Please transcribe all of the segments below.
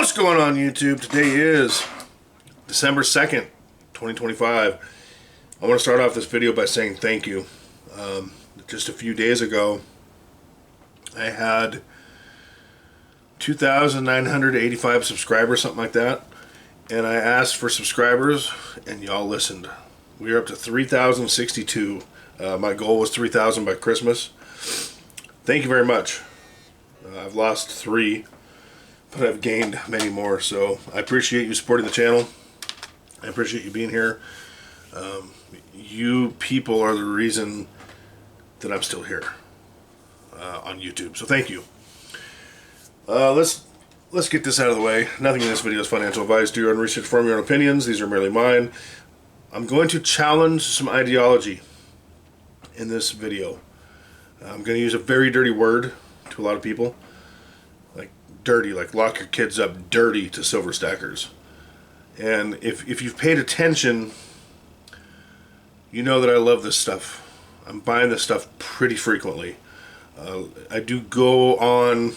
What's going on, YouTube? Today is December 2nd, 2025. I want to start off this video by saying thank you. Just a few days ago, I had 2,985 subscribers, something like that. And I asked for subscribers, and y'all listened. We are up to 3,062. My goal was 3,000 by Christmas. Thank you very much. I've lost 3, but I've gained many more. So I appreciate you supporting the channel. I appreciate you being here. You people are the reason that I'm still here on YouTube. So thank you. Let's get this out of the way. Nothing in this video is financial advice. Do your own research, form your own opinions. These are merely mine. I'm going to challenge some ideology in this video. I'm going to use a very dirty word to a lot of people. Like dirty, like lock your kids up dirty to silver stackers. And if you've paid attention, you know that I love this stuff. I'm buying this stuff pretty frequently. I do go on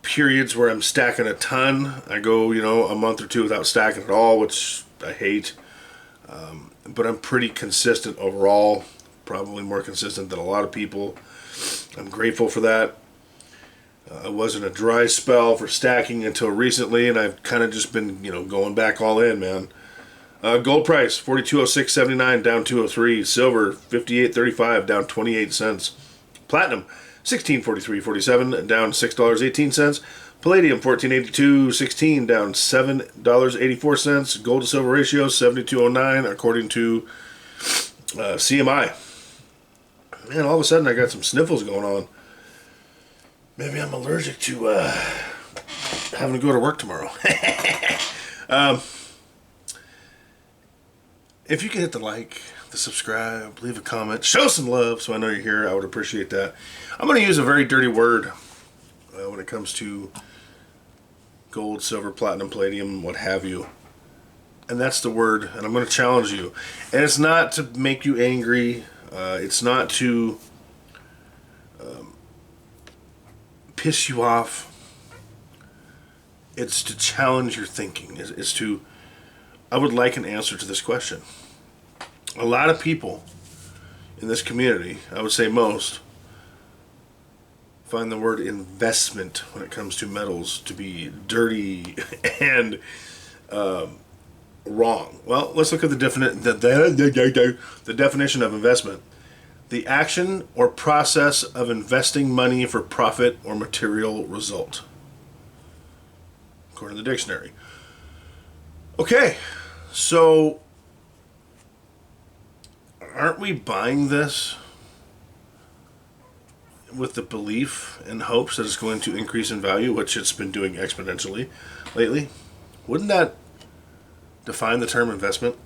periods where I'm stacking a ton. I go a month or two without stacking at all, which I hate. But I'm pretty consistent overall, probably more consistent than a lot of people. I'm grateful for that. I was in a dry spell for stacking until recently, and I've kind of just been going back all in, man. Gold price 4206.79 down 203. Silver 58.35 down 28 cents. Platinum 1643.47 down $6.18. Palladium 1482.16 down $7.84. Gold to silver ratio 72.09 according to CMI. Man, all of a sudden I got some sniffles going on. Maybe I'm allergic to having to go to work tomorrow. If you could hit the like, the subscribe, leave a comment, show some love so I know you're here, I would appreciate that. I'm going to use a very dirty word when it comes to gold, silver, platinum, palladium, what have you. And that's the word, and I'm going to challenge you. And it's not to make you angry. It's not to piss you off. It's to challenge your thinking. It's to... I would like an answer to this question. A lot of people in this community, I would say most, find the word investment when it comes to metals to be dirty and wrong. Well, let's look at the definition of investment. The action or process of investing money for profit or material result, according to the dictionary. Okay, so aren't we buying this with the belief and hopes that it's going to increase in value, which it's been doing exponentially lately? Wouldn't that define the term investment?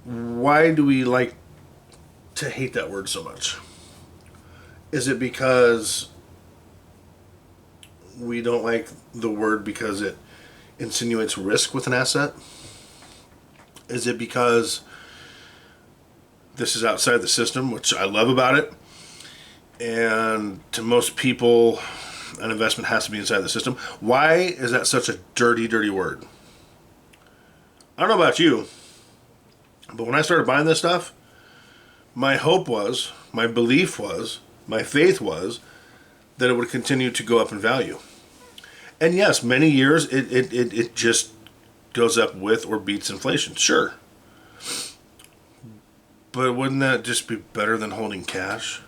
Why do we like to hate that word so much? Is it because we don't like the word because it insinuates risk with an asset? Is it because this is outside the system, which I love about it, and to most people an investment has to be inside the system? Why is that such a dirty, dirty word? I don't know about you, but when I started buying this stuff, my hope was, my belief was, my faith was that it would continue to go up in value. And yes, many years it just goes up with or beats inflation, sure. But wouldn't that just be better than holding cash?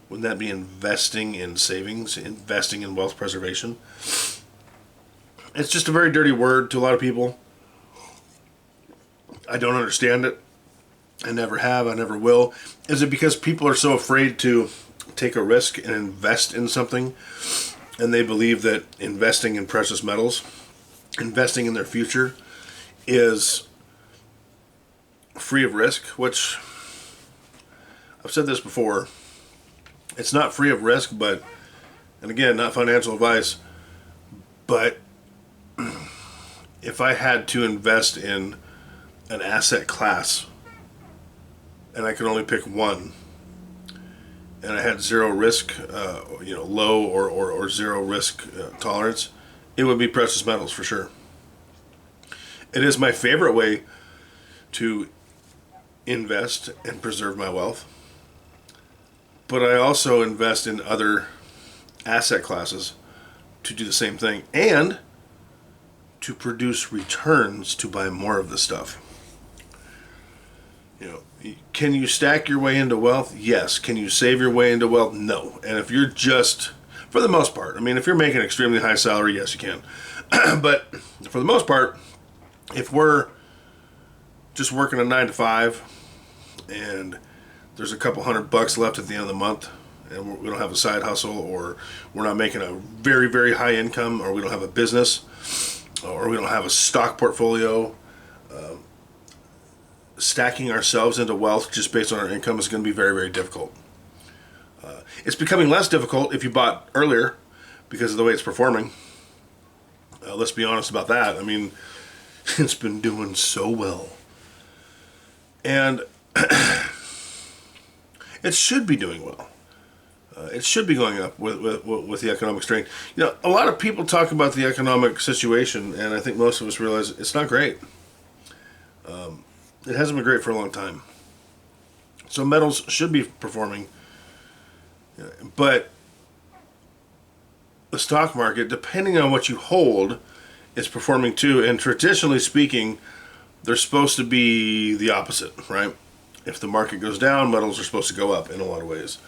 Wouldn't that be investing in savings, investing in wealth preservation? It's just a very dirty word to a lot of people. I don't understand it. I never have, I never will. Is it because people are so afraid to take a risk and invest in something, and they believe that investing in precious metals, investing in their future, is free of risk? Which, I've said this before, it's not free of risk, but, and again, not financial advice, but if I had to invest in an asset class and I could only pick one, and I had zero risk, low or zero risk tolerance, it would be precious metals for sure. It is my favorite way to invest and preserve my wealth. But I also invest in other asset classes to do the same thing and to produce returns to buy more of the stuff. Can you stack your way into wealth? Yes. Can you save your way into wealth? No. And if you're just, for the most part, I mean, if you're making an extremely high salary, yes, you can. But for the most part, if we're just working a 9 to 5 and there's a couple $100 left at the end of the month and we don't have a side hustle, or we're not making a very, very high income, or we don't have a business, or we don't have a stock portfolio, stacking ourselves into wealth just based on our income is going to be very, very difficult. It's becoming less difficult if you bought earlier because of the way it's performing. Let's be honest about that. I mean, it's been doing so well. And it should be doing well. It should be going up with the economic strength. A lot of people talk about the economic situation, and I think most of us realize it's not great. It hasn't been great for a long time. So metals should be performing. But the stock market, depending on what you hold, is performing too. And traditionally speaking, they're supposed to be the opposite, right? If the market goes down, metals are supposed to go up in a lot of ways.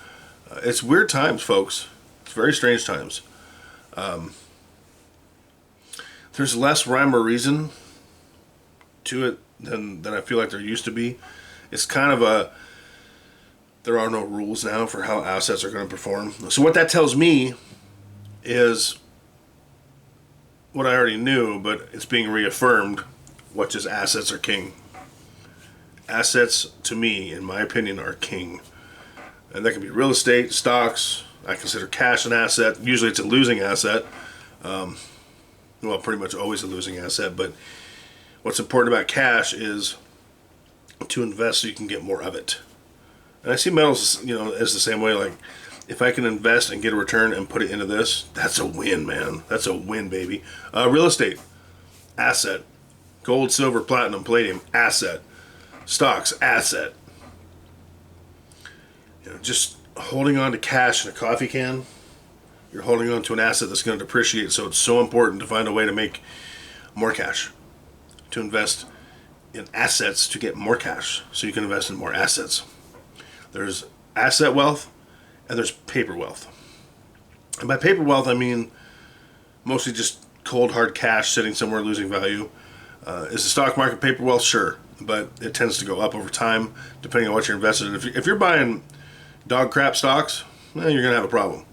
It's weird times, folks. It's very strange times. There's less rhyme or reason to it than I feel like there used to be. It's kind of there are no rules now for how assets are going to perform. So what that tells me is what I already knew, but it's being reaffirmed, which is assets are king. Assets, to me, in my opinion, are king. And that can be real estate, stocks. I consider cash an asset. Usually it's a losing asset. Pretty much always a losing asset. But what's important about cash is to invest so you can get more of it. And I see metals, as the same way. Like, if I can invest and get a return and put it into this, that's a win, man. That's a win, baby. Real estate, asset. Gold, silver, platinum, palladium, asset. Stocks, asset. Just holding on to cash in a coffee can, you're holding on to an asset that's going to depreciate. So it's so important to find a way to make more cash, to invest in assets to get more cash so you can invest in more assets. There's asset wealth and there's paper wealth. And by paper wealth, I mean mostly just cold, hard cash sitting somewhere losing value. Is the stock market paper wealth? Sure. But it tends to go up over time depending on what you're invested in. If you're buying dog crap stocks, you're going to have a problem.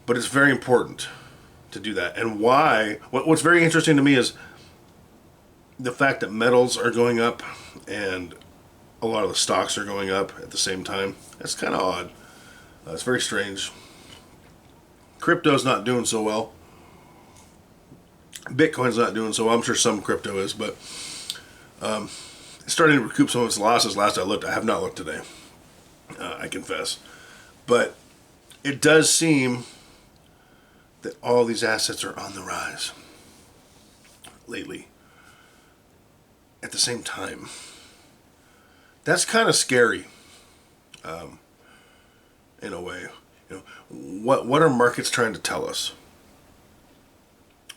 But it's very important to do that. And why? What's very interesting to me is the fact that metals are going up and a lot of the stocks are going up at the same time. That's kind of odd. It's very strange. Crypto's not doing so well. Bitcoin's not doing so well. I'm sure some crypto is, but it's starting to recoup some of its losses. Last I looked, I have not looked today. I confess. But it does seem that all these assets are on the rise lately at the same time. That's kind of scary in a way. What are markets trying to tell us?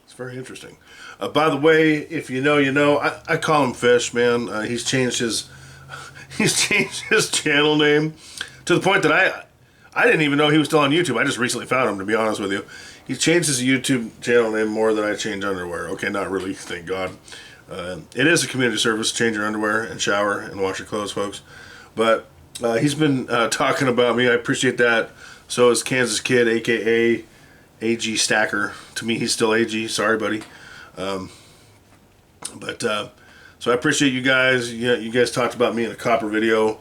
It's very interesting. By the way, if you know, you know. I call him Fish, man. He's changed his channel name to the point that I didn't even know he was still on YouTube. I just recently found him, to be honest with you. He changed his YouTube channel name more than I change underwear. Okay, not really, thank God. It is a community service. Change your underwear and shower and wash your clothes, folks. But he's been talking about me. I appreciate that. So is Kansas Kid, a.k.a. AG Stacker. To me, he's still AG. Sorry, buddy. So I appreciate you guys. You guys talked about me in a copper video.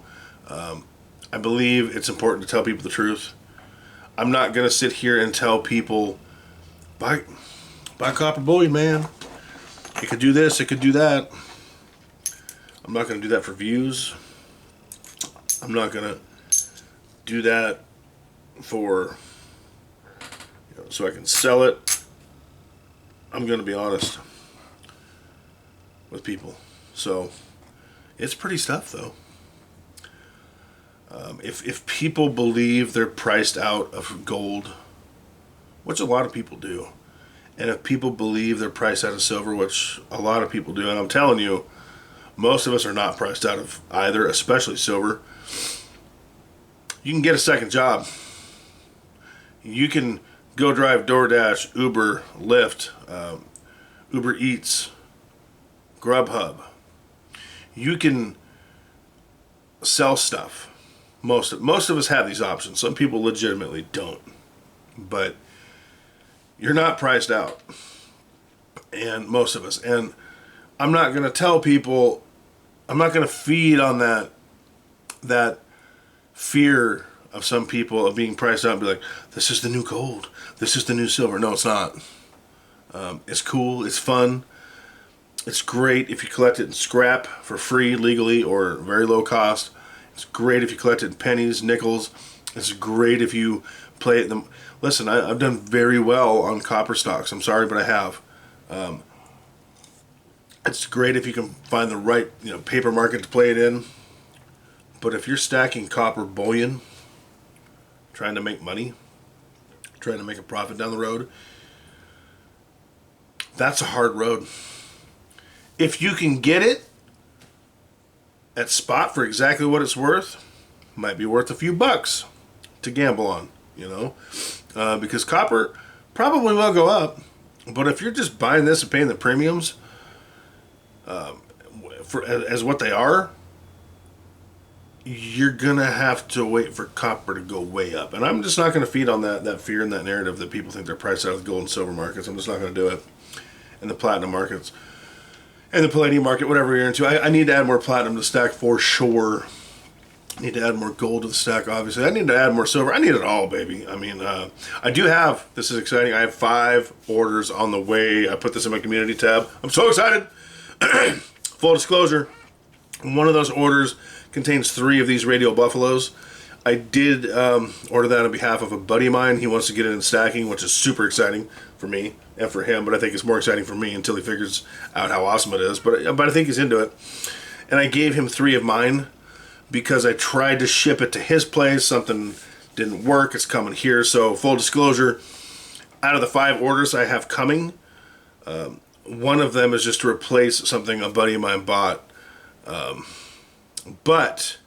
I believe it's important to tell people the truth. I'm not going to sit here and tell people, buy copper bullion, man. It could do this, it could do that. I'm not going to do that for views. I'm not going to do that for, so I can sell it. I'm going to be honest with people. So it's pretty stuff, though. If people believe they're priced out of gold, which a lot of people do, and if people believe they're priced out of silver, which a lot of people do, and I'm telling you, most of us are not priced out of either, especially silver, you can get a second job. You can go drive DoorDash, Uber, Lyft, Uber Eats, Grubhub. You can sell stuff. Most of us have these options. Some people legitimately don't. But you're not priced out. And most of us. And I'm not going to tell people, I'm not going to feed on that fear of some people of being priced out and be like, this is the new gold. This is the new silver. No, it's not. It's cool. It's fun. It's great if you collect it in scrap for free, legally, or very low cost. It's great if you collect it in pennies, nickels. It's great if you play it. Listen, I've done very well on copper stocks. I'm sorry, but I have. It's great if you can find the right paper market to play it in. But if you're stacking copper bullion, trying to make money, trying to make a profit down the road, that's a hard road. If you can get it at spot for exactly what it's worth, might be worth a few bucks to gamble on, because copper probably will go up. But if you're just buying this and paying the premiums as what they are, you're gonna have to wait for copper to go way up. And I'm just not gonna feed on that fear and that narrative that people think they're priced out of the gold and silver markets. I'm just not gonna do it. And the platinum markets and the palladium market, whatever you're into. I need to add more platinum to the stack for sure. I need to add more gold to the stack, obviously. I need to add more silver. I need it all, baby. I mean, I do have, this is exciting, I have 5 orders on the way. I put this in my community tab. I'm so excited. Full disclosure, one of those orders contains 3 of these radial buffaloes. I did order that on behalf of a buddy of mine. He wants to get it in stacking, which is super exciting for me and for him, but I think it's more exciting for me until he figures out how awesome it is. But I think he's into it. And I gave him 3 of mine because I tried to ship it to his place. Something didn't work. It's coming here. So full disclosure, out of the 5 orders I have coming, one of them is just to replace something a buddy of mine bought. But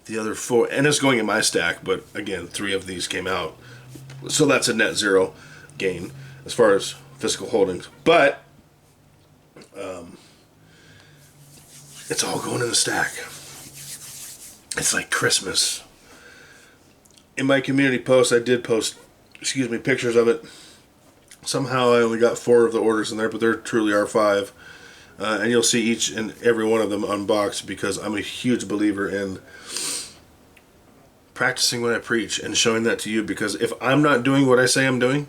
the other 4, and it's going in my stack, but again, 3 of these came out. So that's a net zero gain as far as physical holdings. But it's all going in the stack. It's like Christmas. In my community post, I did post, pictures of it. Somehow I only got 4 of the orders in there, but there truly are 5. And you'll see each and every one of them unboxed, because I'm a huge believer in practicing what I preach and showing that to you. Because if I'm not doing what I say I'm doing,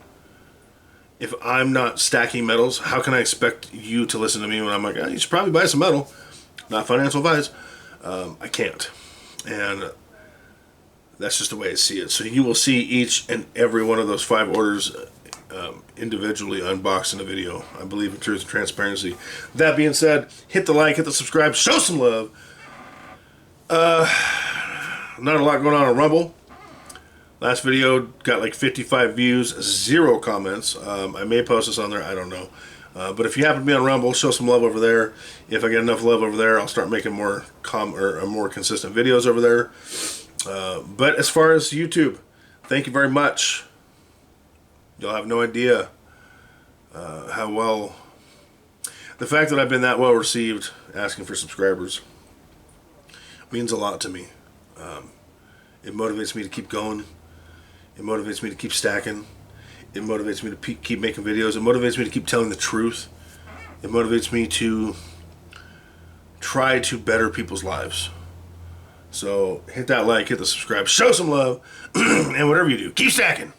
if I'm not stacking metals, how can I expect you to listen to me when I'm like, you should probably buy some metal? Not financial advice. I can't. And that's just the way I see it. So you will see each and every one of those 5 orders individually unboxed in a video. I believe in truth and transparency. That being said, hit the like, hit the subscribe, show some love. Not a lot going on Rumble. Last video got like 55 views, 0 comments. I may post this on there, I don't know. But if you happen to be on Rumble, show some love over there. If I get enough love over there, I'll start making more consistent videos over there. But as far as YouTube, thank you very much. You'll have no idea how well, the fact that I've been that well received asking for subscribers means a lot to me. It motivates me to keep going. It motivates me to keep stacking. It motivates me to keep making videos. It motivates me to keep telling the truth. It motivates me to try to better people's lives. So hit that like, hit the subscribe, show some love, and whatever you do, keep stacking.